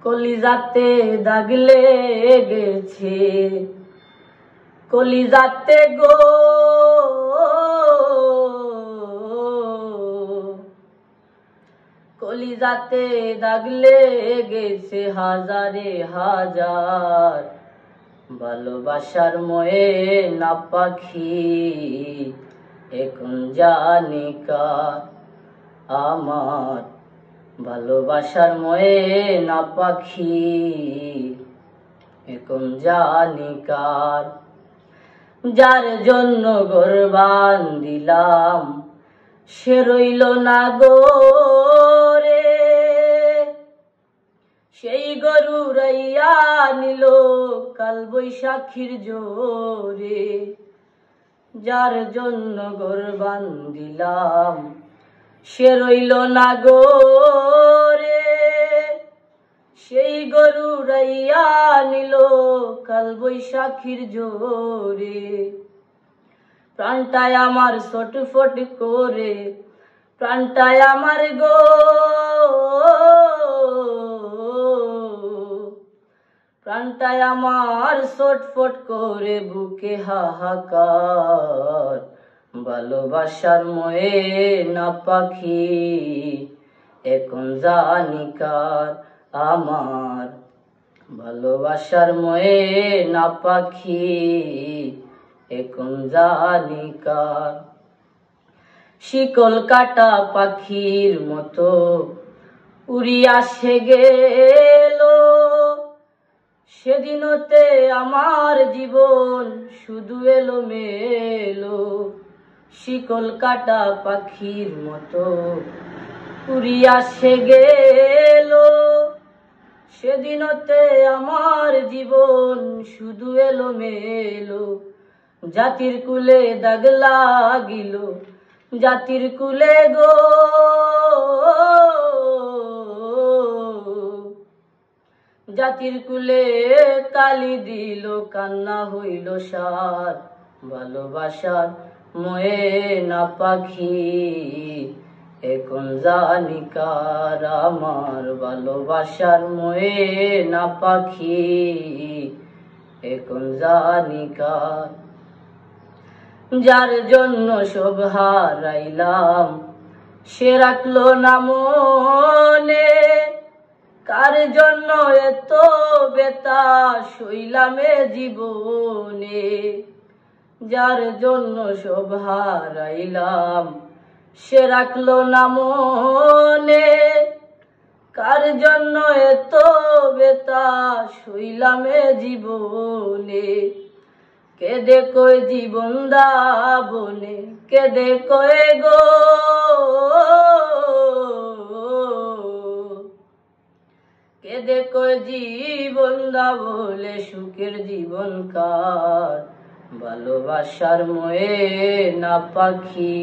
কলিজাতে দাগ লেগেছে, কলিজাতে গো কলিজাতে দাগ লেগেছে হাজারে হাজার। ভালোবাসার ময়না পাখি এখন জানি কার আমার। ভালোবাসার ময়না পাখি এখন জানি কার। যার জন্য ঘর বান্ধিলাম সে রইল না গো রে, সেই গরু রাইয়া নিল কাল বৈশাখীর জোরে। যার জন্য ঘর বান্ধিলাম সে রইল না গো রে, সেই গরু রাইয়া নিল কাল বৈশাখীর জোরে। প্রাণটায় আমার ছটফট করে, প্রাণটায় আমার গো, প্রাণটায় আমার ছটফট করে বুকে হাহাকার। ভালোবাসার ময়না পাখি এখন জানি কার আমার। ভালোবাসার ময়না পাখি এখন জানি কার। শিকল কাটা পাখির মতো উড়িয়া সে গেল, সেদিনতে আমার জীবন শুধু এলোমেলো। শিকল কাটা পাখির মতো উড়িয়া সে গেল, সেদিনতে আমার জীবন শুধু এলোমেলো। জাতির কুলে দাগ লাগিল, জাতির কুলে গো, জাতির কুলে কালি দিল কান্না হইল সার। ভালোবাসার ময়না পাখি এখন জানি কার আমার। ভালোবাসার ময়না পাখি এখন জানি কার। যার জন্য সব হারাইলাম সে রাখলো না মনে, কার জন্য এত বেতা সইলামে জীবনে। যার জন্য সব হারাইলাম সে রাখলো না মনে, কার জন্য এত বেতা সইলামে জীবনে। কেদে কয় জীবন দাবনে, কেদে কয় গো, কেদে কয় জীবন দাবলে সুখের জীবন কার। ভালোবাসার ময়না পাখি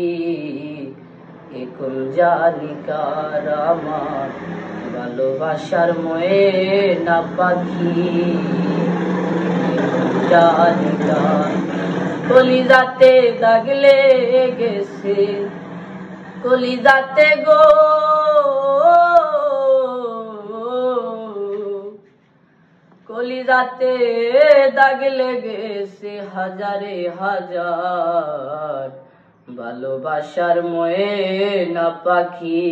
এখন জানি কার আমার। ভালোবাসার ময়না পাখি এখন জানি কার। কলিজাতে দাগ লেগেছে, কলিজাতে গো, কলিজাতে দাগ লেগেছে হাজারে হাজার। ভালোবাসার ময়না পাখি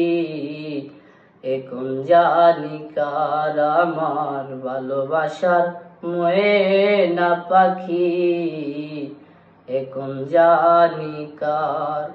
এখন জানি কার আমার। ভালোবাসার ময়না পাখি এখন জানি কার।